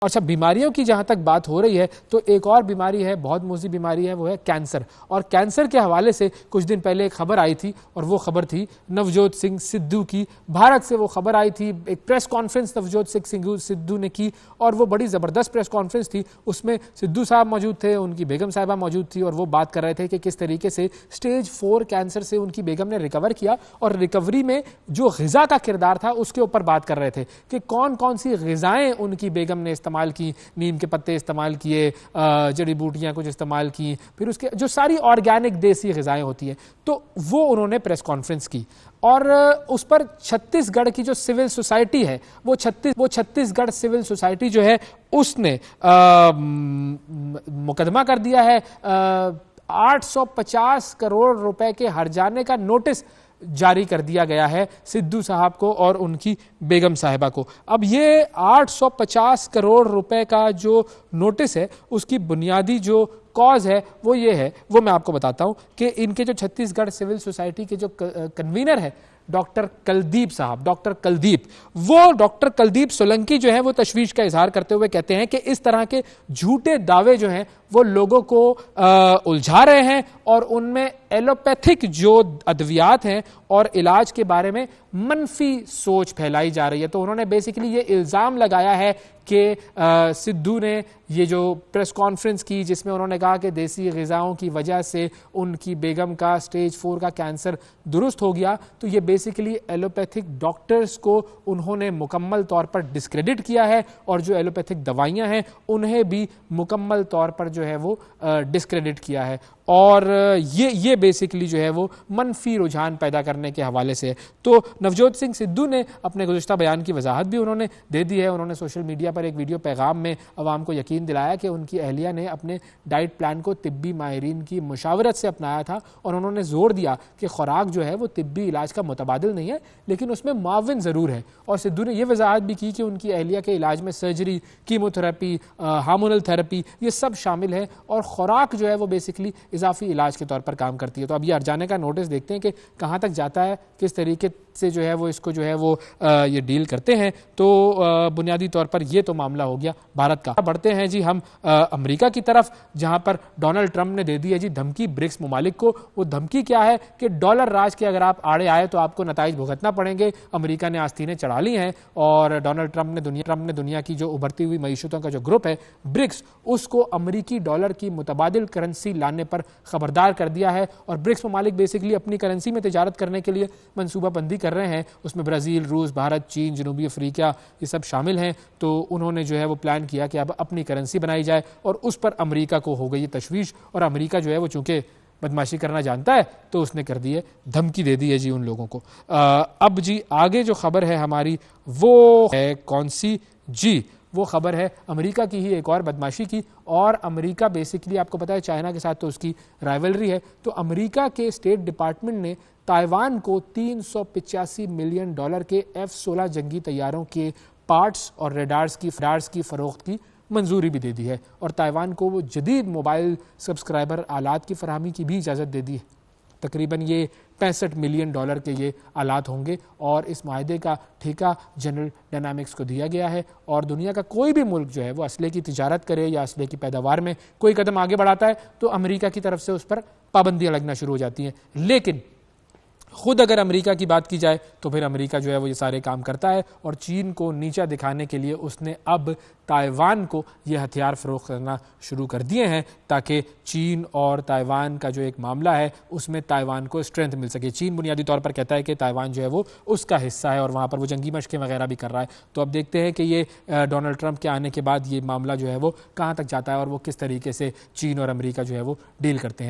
اچھا، بیماریوں کی جہاں تک بات ہو رہی ہے تو ایک اور بیماری ہے، بہت موذی بیماری ہے، وہ ہے کینسر. اور کینسر کے حوالے سے کچھ دن پہلے ایک خبر آئی تھی، اور وہ خبر تھی نوجوت سنگھ سدھو کی. بھارت سے وہ خبر آئی تھی، ایک پریس کانفرنس نوجوت سنگھ سدھو نے کی، اور وہ بڑی زبردست پریس کانفرنس تھی. اس میں سدھو صاحب موجود تھے، ان کی بیگم صاحبہ موجود تھی، اور وہ بات کر رہے تھے کہ کس طریقے سے سٹیج 4 کینسر سے ان کی بیگم نے ریکور کیا، اور ریکوری میں جو غذا کا کردار تھا اس کے اوپر بات کر رہے تھے کہ کون کون سی غذائیں ان کی بیگم نے استعمال کی. نیم کے پتے استعمال کیے، جڑی بوٹیاں کچھ استعمال کی، پھر اس کے جو ساری آرگینک دیسی غذائیں ہوتی ہیں، تو وہ انہوں نے پریس کانفرنس کی. اور اس پر چھتیس گڑھ کی جو سول سوسائٹی ہے، وہ چھتیس گڑھ سول سوسائٹی جو ہے اس نے مقدمہ کر دیا ہے. 850 کروڑ روپے کے ہرجانے کا نوٹس جاری کر دیا گیا ہے سدھو صاحب کو اور ان کی بیگم صاحبہ کو. اب یہ 850 کروڑ روپے کا جو نوٹس ہے، اس کی بنیادی جو کاز ہے وہ یہ ہے، وہ میں آپ کو بتاتا ہوں کہ ان کے جو چھتیس گڑھ سول سوسائٹی کے جو کنوینر ہے ڈاکٹر کلدیپ صاحب، ڈاکٹر کلدیپ سولنکی جو ہیں وہ تشویش کا اظہار کرتے ہوئے کہتے ہیں کہ اس طرح کے جھوٹے دعوے جو ہیں وہ لوگوں کو الجھا رہے ہیں، اور ان میں ایلوپیتھک جو ادویات ہیں اور علاج کے بارے میں منفی سوچ پھیلائی جا رہی ہے. تو انہوں نے بیسیکلی یہ الزام لگایا ہے کہ سدھو نے یہ جو پریس کانفرنس کی جس میں انہوں نے کہا کہ دیسی غذاؤں کی وجہ سے ان کی بیگم کا سٹیج 4 کا کینسر درست ہو گیا، تو یہ بیسیکلی ایلوپیتھک ڈاکٹرز کو انہوں نے مکمل طور پر ڈسکریڈٹ کیا ہے، اور جو ایلوپیتھک دوائیاں ہیں انہیں بھی مکمل طور پر جو ہے وہ ڈسکریڈٹ کیا ہے. اور یہ بیسیکلی جو ہے وہ منفی رجحان پیدا کرنے کے حوالے سے ہے. تو نوجوت سنگھ سدھو نے اپنے گزشتہ بیان کی وضاحت بھی انہوں نے دے دی ہے. انہوں نے سوشل میڈیا پر ایک ویڈیو پیغام میں عوام کو یقین دلایا کہ ان کی اہلیہ نے اپنے ڈائٹ پلان کو طبی ماہرین کی مشاورت سے اپنایا تھا، اور انہوں نے زور دیا کہ خوراک جو ہے وہ طبی علاج کا متبادل نہیں ہے، لیکن اس میں معاون ضرور ہے. اور سدھو نے یہ وضاحت بھی کی کہ ان کی اہلیہ کے علاج میں سرجری، کیموتھراپی، ہارمونل تھراپی یہ سب شامل ہے، اور خوراک جو ہے وہ بیسیکلی اضافی علاج کے طور پر کام کرتی ہے. تو اب یہ ہرجانے کا نوٹس دیکھتے ہیں کہ کہاں تک جاتا ہے، کس طریقے سے جو ہے وہ اس کو جو ہے وہ یہ ڈیل کرتے ہیں. تو بنیادی طور پر یہ تو معاملہ ہو گیا بھارت کا. بڑھتے ہیں جی ہم امریکہ کی طرف، جہاں پر ڈونلڈ ٹرمپ نے دے دی ہے جی دھمکی برکس ممالک کو. وہ دھمکی کیا ہے کہ ڈالر راج کے اگر آپ آڑے آئے تو آپ کو نتائج بھگتنا پڑیں گے. امریکہ نے آستینیں چڑھا لی ہیں، اور ڈونلڈ ٹرمپ نے دنیا کی جو ابھرتی ہوئی معیشتوں کا جو گروپ ہے برکس، اس کو امریکی ڈالر کی متبادل کرنسی لانے پر خبردار کر دیا ہے. اور برکس ممالک بیسیکلی اپنی کرنسی میں تجارت کرنے کے لیے منصوبہ بندی کر رہے ہیں. اس میں برازیل، روس، بھارت، چین، جنوبی افریقہ یہ سب شامل ہیں. تو انہوں نے جو ہے وہ پلان کیا کہ اب اپنی کرنسی بنائی جائے، اور اس پر امریکہ کو ہو گئی تشویش. اور امریکہ جو ہے وہ چونکہ بدماشی کرنا جانتا ہے تو اس نے کر دی ہے، دھمکی دے دی ہے جی ان لوگوں کو. اب جی آگے جو خبر ہے ہماری وہ ہے کون سی؟ جی وہ خبر ہے امریکہ کی ہی ایک اور بدماشی کی. اور امریکہ بیسیکلی آپ کو پتا ہے چائنا کے ساتھ تو اس کی رائیولری ہے. تو امریکہ کے اسٹیٹ ڈپارٹمنٹ نے تائیوان کو $385 ملین کے F-16 جنگی طیاروں کے پارٹس اور ریڈارز کی فروخت کی منظوری بھی دے دی ہے. اور تائیوان کو وہ جدید موبائل سبسکرائبر آلات کی فراہمی کی بھی اجازت دے دی ہے. تقریباً یہ $65 ملین کے یہ آلات ہوں گے، اور اس معاہدے کا ٹھیکہ جنرل ڈائنامکس کو دیا گیا ہے. اور دنیا کا کوئی بھی ملک جو ہے وہ اسلحے کی تجارت کرے یا اسلحے کی پیداوار میں کوئی قدم آگے بڑھاتا ہے تو امریکہ کی طرف سے اس پر پابندیاں لگنا شروع ہو جاتی ہیں. لیکن خود اگر امریکہ کی بات کی جائے تو پھر امریکہ جو ہے وہ یہ سارے کام کرتا ہے، اور چین کو نیچا دکھانے کے لیے اس نے اب تائیوان کو یہ ہتھیار فروخت کرنا شروع کر دیے ہیں، تاکہ چین اور تائیوان کا جو ایک معاملہ ہے اس میں تائیوان کو اسٹرینتھ مل سکے. چین بنیادی طور پر کہتا ہے کہ تائیوان جو ہے وہ اس کا حصہ ہے، اور وہاں پر وہ جنگی مشقیں وغیرہ بھی کر رہا ہے. تو اب دیکھتے ہیں کہ یہ ڈونلڈ ٹرمپ کے آنے کے بعد یہ معاملہ جو ہے وہ کہاں تک جاتا ہے، اور وہ کس طریقے سے چین اور امریکہ جو ہے وہ ڈیل کرتے ہیں.